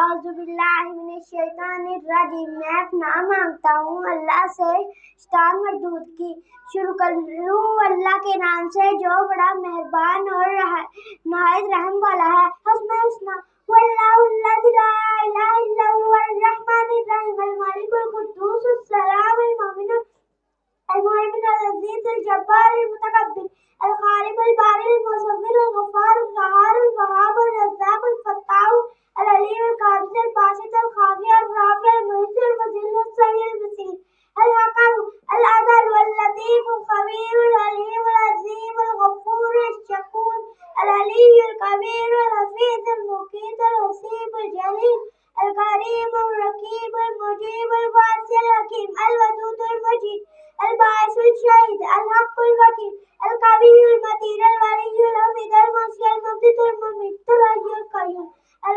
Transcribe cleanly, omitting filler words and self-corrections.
औज़ुबिल्लाहिमिनश्शैतानिर्रजीम। मैं पनाह मांगता हूँ अल्लाह से शैतान मरदूद की। शुरू करूँ अल्लाह के नाम से जो बड़ा मेहरबान और नहायत रहम वाला है। हस्बुल हुस्ना वल्लाहुल्लज़ी ला इलाहा इल्ला हुवल रहमानिर रहीम अल मालिकुल कुद्दूसुस सलामुल मुमिनुल मुहैमिनुल अज़ीज़ुल जब्बारुल मुतकब्बिर अल खालिकुल बारिल मुसव्विरुल गफ्फारुल क़हारुल वहाबुर रज़्ज़ाकुल फ़त्ताहुल अलीमुल क़ाबिज़ुल बासितुल ख़ाफ़ियुर राफ़िउल मुइज़्ज़ुल मुज़िल्लुस समीउल बसीर अल हकीम अल अदल वल लतीफ़ुल ख़बीरुल अलीमुल अज़ीमुल गफ़ूरुश शकूर अल अलियुल कबीरुल हफ़ीज़ुल मुक़ीतुल हसीबुल जलील अल करीमुर रकीबुल मुजीबुल वासिउल हकीम अल वदूदुल मजीद अल बाइसुल शहीद अल हक़्क़ुल वकील अल कवियुल मतीन अल वलियुल हमीद अल मुहसीयुल मुब्दिउल मुमीत अल हय्युल क़य्यूम अल